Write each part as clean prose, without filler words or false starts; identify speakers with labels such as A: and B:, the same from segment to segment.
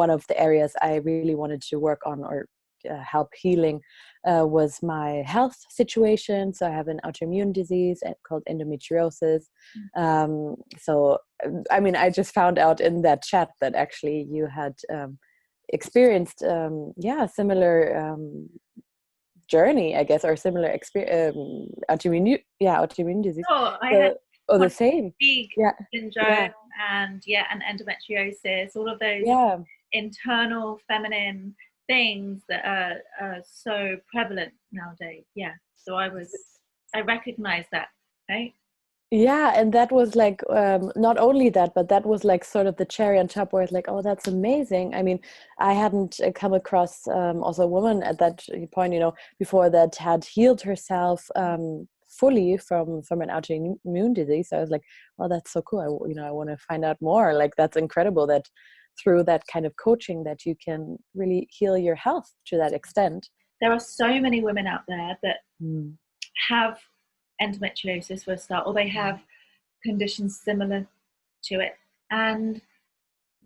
A: one of the areas I really wanted to work on or help healing was my health situation. So I have an autoimmune disease called endometriosis. So, I mean, I just found out in that chat that actually you had experienced, similar journey, I guess, or similar autoimmune disease.
B: Oh, I had
A: the same.
B: Syndrome and endometriosis, all of those internal feminine things that are so prevalent nowadays. Yeah. So I recognized that, right?
A: Yeah, and that was like not only that, but that was like sort of the cherry on top, where it's like, oh, that's amazing. I mean, I hadn't come across also a woman at that point, before that had healed herself fully from an autoimmune disease. So I was like, well, that's so cool. I want to find out more. Like, that's incredible that through that kind of coaching that you can really heal your health to that extent.
B: There are so many women out there that have endometriosis for a start, or they have conditions similar to it, and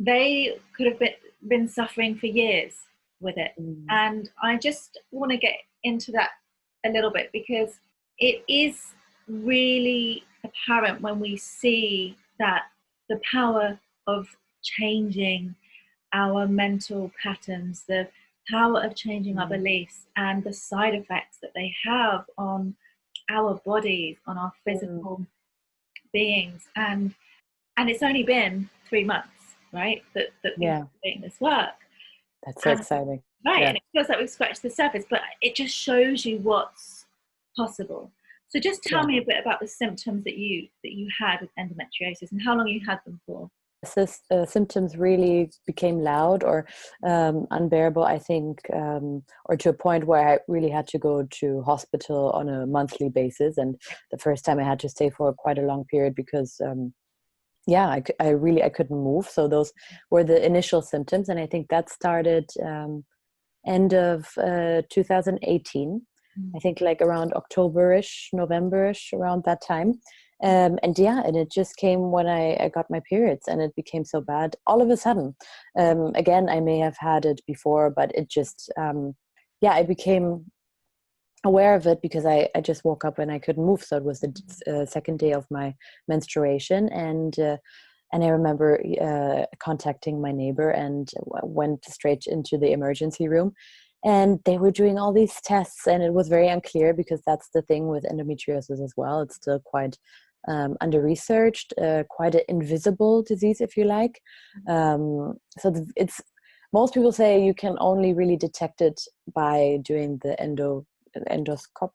B: they could have been suffering for years with it. And I just want to get into that a little bit, because it is really apparent when we see that the power of changing our mental patterns, the power of changing our beliefs, and the side effects that they have on our bodies, on our physical beings. And it's only been 3 months, right, that we've been doing this work.
A: That's so exciting.
B: Right, and it feels like we've scratched the surface, but it just shows you what's possible. So just tell me a bit about the symptoms that you had with endometriosis, and how long you had them for.
A: Symptoms really became loud or unbearable, I think, or to a point where I really had to go to hospital on a monthly basis. And the first time I had to stay for quite a long period because, I couldn't move. So those were the initial symptoms. And I think that started end of 2018. I think like around October-ish, November-ish, around that time. And it just came when I got my periods, and it became so bad all of a sudden. Again, I may have had it before, but it just, I became aware of it because I just woke up and I couldn't move. So it was the second day of my menstruation, and I remember contacting my neighbor and went straight into the emergency room. And they were doing all these tests, and it was very unclear, because that's the thing with endometriosis as well. It's still quite under-researched, quite an invisible disease, if you like. Most people say you can only really detect it by doing the endoscopy,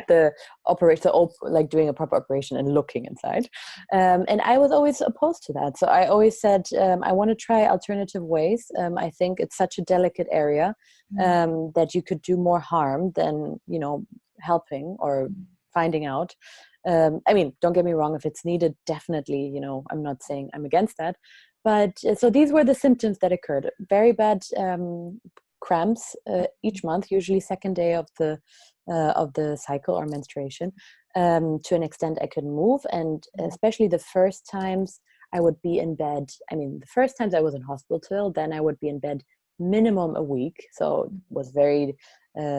A: the operation, like doing a proper operation and looking inside. And I was always opposed to that. So I always said, I want to try alternative ways. I think it's such a delicate area that you could do more harm than, helping or finding out. I mean, don't get me wrong, if it's needed, definitely, I'm not saying I'm against that. But so these were the symptoms that occurred. Very bad cramps each month, usually second day of the cycle or menstruation. To an extent I couldn't move, and especially the first times I would be in bed. I mean, the first times I was in hospital, then I would be in bed minimum a week. So it was very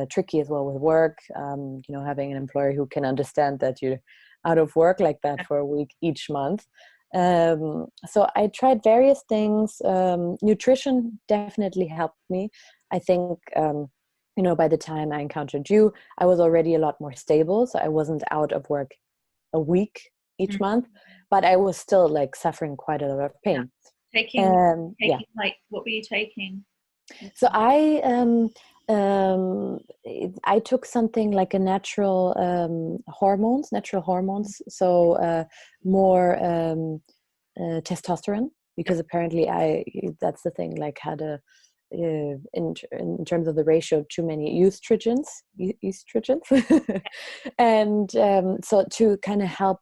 A: tricky as well with work, having an employer who can understand that you're out of work like that for a week each month. So I tried various things. Nutrition definitely helped me. I think, by the time I encountered you, I was already a lot more stable. So I wasn't out of work a week each month, but I was still like suffering quite a lot of pain.
B: Like, what were you taking?
A: So I took something like a natural hormones. So more testosterone, because apparently that's the thing, like had a in terms of the ratio, too many estrogens, and so to kind of help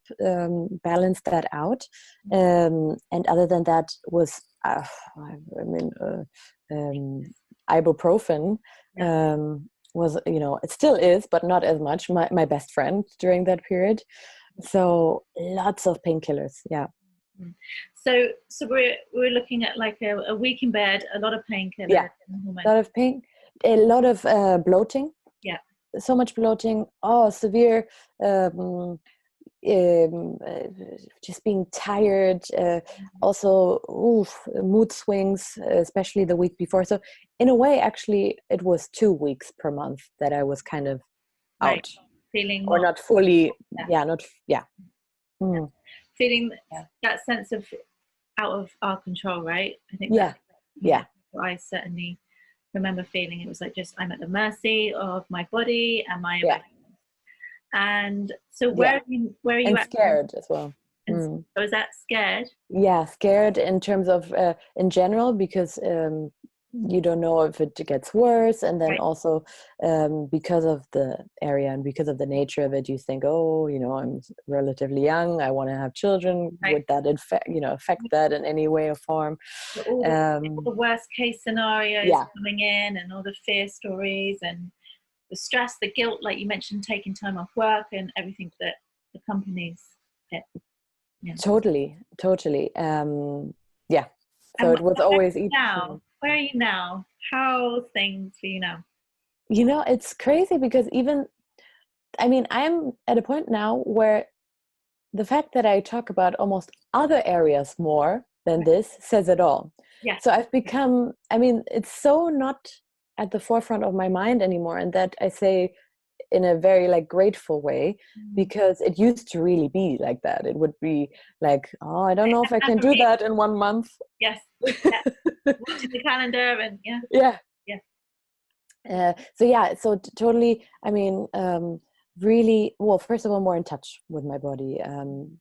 A: balance that out. And other than that was ibuprofen was, it still is, but not as much, my best friend during that period. So lots of painkillers.
B: So we're looking at like a week in bed, a lot of painkillers.
A: Yeah, a lot of pain, a lot of bloating.
B: Yeah.
A: So much bloating. Oh, severe. Just being tired, also mood swings, especially the week before. So in a way, actually, it was 2 weeks per month that I was kind of out,
B: feeling
A: or not fully.
B: Feeling that sense of out of our control, right? I think I certainly remember feeling. It was like, just I'm at the mercy of my body and my emotions. And so where are you at?
A: Scared as well.
B: And was that scared?
A: Yeah, scared in terms of in general, because you don't know if it gets worse, and then also because of the area and because of the nature of it, you think, oh, I'm relatively young, I want to have children. Would that affect that in any way or form?
B: All the worst case scenarios coming in, and all the fear stories, and the stress, the guilt, like you mentioned, taking time off work, and everything that accompanies it. Yeah. Totally.
A: So it was always
B: now. Where are you now? How's things for you now?
A: It's crazy, because I'm at a point now where the fact that I talk about almost other areas more than this says it all.
B: Yeah.
A: So I've become, it's so not at the forefront of my mind anymore, and that I say in a very grateful way, because it used to really be like that. It would be like, oh, I don't know if I can do that in 1 month.
B: Yes. Watching the calendar and
A: so totally, really, well, first of all, more in touch with my body, and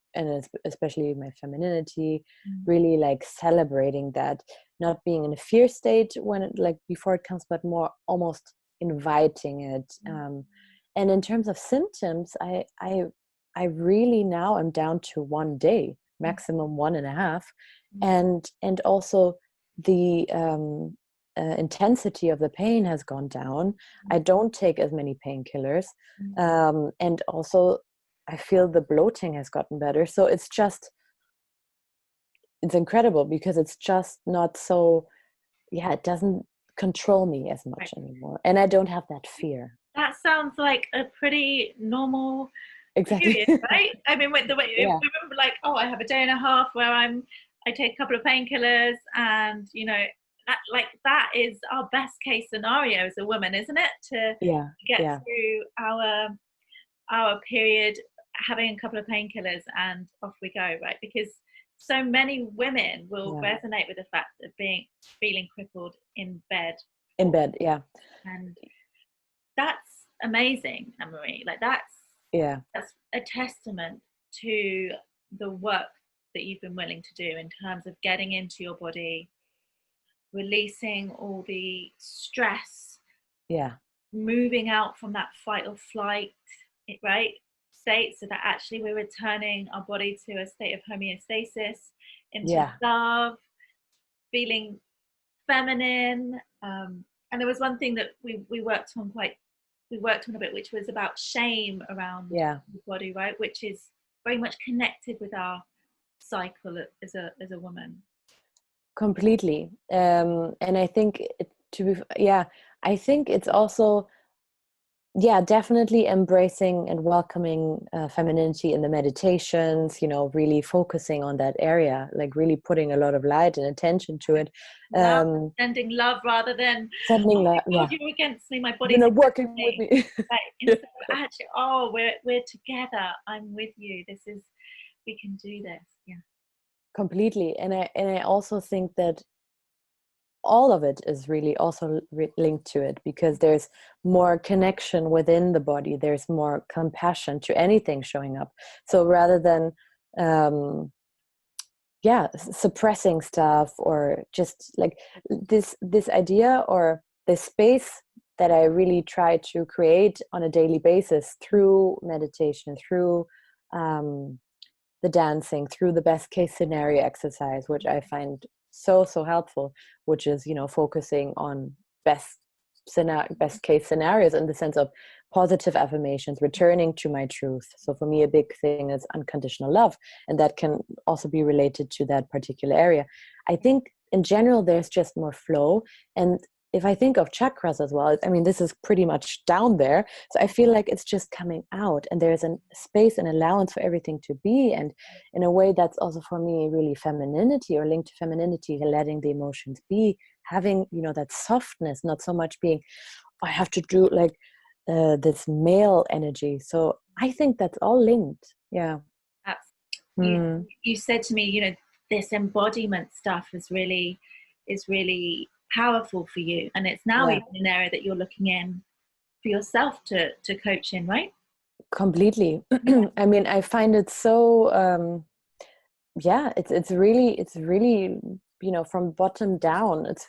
A: especially my femininity, really celebrating that, not being in a fear state when it before it comes, but more almost inviting it. And in terms of symptoms, I really now am down to 1 day, maximum 1.5, and also the intensity of the pain has gone down. I don't take as many painkillers, and also I feel the bloating has gotten better. So it's incredible, because it's just not so, it doesn't control me as much anymore, and I don't have that fear.
B: That sounds like a pretty normal
A: period,
B: right? With the way remember, I have a day and a half where I take a couple of painkillers, and that is our best case scenario as a woman, isn't it? To get through our period, having a couple of painkillers, and off we go, right? Because so many women will resonate with the fact of feeling crippled in bed.
A: And
B: that's amazing, Anne-Marie. That's a testament to the work that you've been willing to do in terms of getting into your body, releasing all the stress, moving out from that fight or flight, state, so that actually we're returning our body to a state of homeostasis, into love, feeling feminine. And there was one thing that we worked on a bit, which was about shame around the body, right? Which is very much connected with our cycle as a woman.
A: Completely. And I think I think it's also definitely embracing and welcoming femininity in the meditations, really focusing on that area, really putting a lot of light and attention to it.
B: Sending love rather than
A: sending love.
B: You're against me, my body's
A: not working with me.
B: Right. Actually, we're together. I'm with you. We can do this. Yeah.
A: Completely. And I also think that all of it is really also linked to it, because there's more connection within the body, there's more compassion to anything showing up. So rather than suppressing stuff, or just this idea, or this space that I really try to create on a daily basis through meditation, through the dancing, through the best case scenario exercise, which I find so helpful, which is focusing on best best case scenarios, in the sense of positive affirmations, returning to my truth. So for me, a big thing is unconditional love, and that can also be related to that particular area. I think in general, there's just more flow. And if I think of chakras as well, I mean, this is pretty much down there. So I feel like it's just coming out, and there's a space and allowance for everything to be. And in a way, that's also for me really femininity, or linked to femininity, letting the emotions be, having, that softness, not so much being, I have to do like this male energy. So I think that's all linked. Yeah.
B: You said to me, this embodiment stuff is really powerful for you, and it's now even an area that you're looking in for yourself to coach in, right?
A: Completely. I mean, I find it so it's really from bottom down, it's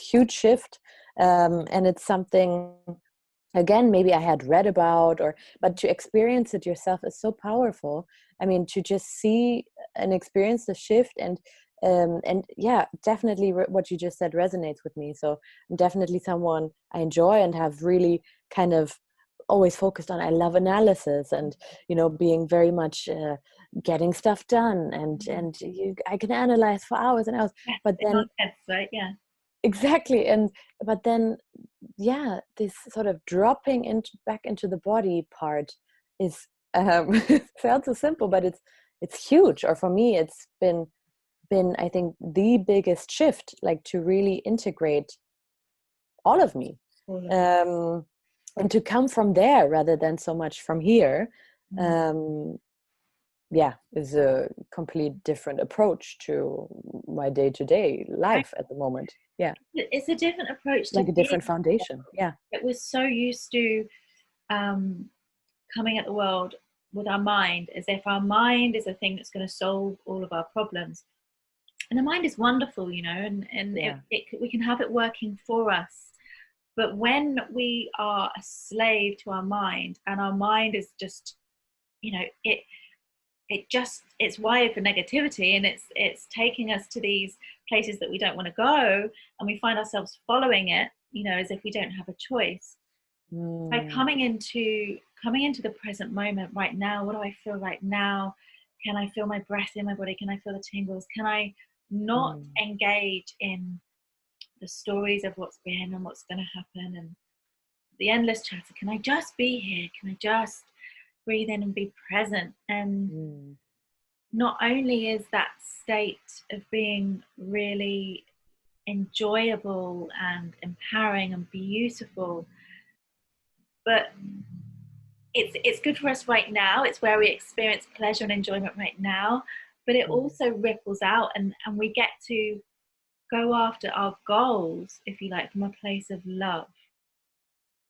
A: huge shift, and it's something, again, maybe I had read about, but to experience it yourself is so powerful. I mean, to just see and experience the shift, and yeah, definitely what you just said resonates with me. So I'm definitely someone I enjoy and have really kind of always focused on. I love analysis, and being very much getting stuff done, and I can analyze for hours and hours.
B: Yeah,
A: but then
B: right? Yeah,
A: exactly. But then, yeah, this sort of dropping back into the body part is sounds so simple, but it's huge. Or for me, it's been I think the biggest shift, like to really integrate all of me, and to come from there rather than so much from here. Is a complete different approach to my day-to-day life at the moment. Yeah,
B: it's a different approach to
A: like a different foundation. Yeah,
B: it was so used to coming at the world with our mind, as if our mind is a thing that's going to solve all of our problems. And the mind is wonderful, and we can have it working for us. But when we are a slave to our mind, and our mind is just, it's wired for negativity, and it's taking us to these places that we don't want to go, and we find ourselves following it, as if we don't have a choice. By coming into the present moment, right now, what do I feel right now? Can I feel my breath in my body? Can I feel the tingles? Can I not engage in the stories of what's been and what's going to happen and the endless chatter? Can I just be here? Can I just breathe in and be present? And not only is that state of being really enjoyable and empowering and beautiful, but it's good for us right now. It's where we experience pleasure and enjoyment right now, but it also ripples out, and we get to go after our goals, if you like, from a place of love.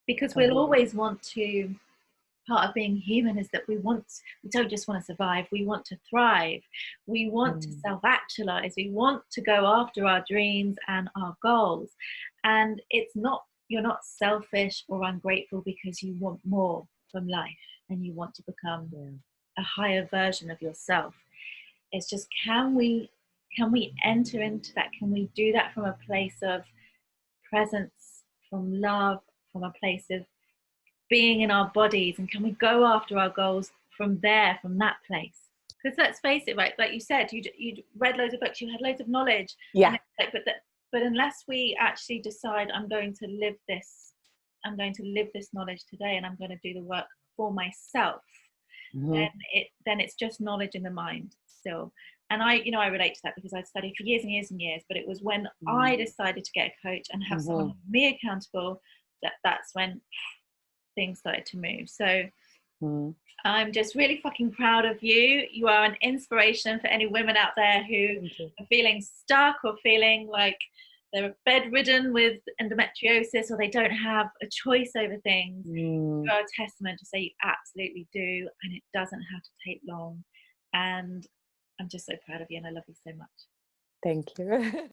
B: Because we'll always want to, part of being human is that we don't just want to survive, we want to thrive, we want to self-actualize, we want to go after our dreams and our goals. And you're not selfish or ungrateful because you want more from life and you want to become a higher version of yourself. It's just, can we enter into that? Can we do that from a place of presence, from love, from a place of being in our bodies? And can we go after our goals from there, from that place? Because let's face it, right, like you said, you'd read loads of books, you had loads of knowledge, but unless we actually decide, I'm going to live this knowledge today, and I'm going to do the work for myself, then it's just knowledge in the mind still. And I relate to that because I'd studied for years and years and years, but it was when I decided to get a coach and have someone hold me accountable, that's when things started to move. So I'm just really fucking proud of you. You are an inspiration for any women out there who are feeling stuck or feeling like they're bedridden with endometriosis, or they don't have a choice over things. You are a testament to say you absolutely do, and it doesn't have to take long. And I'm just so proud of you, and I love you so much.
A: Thank you.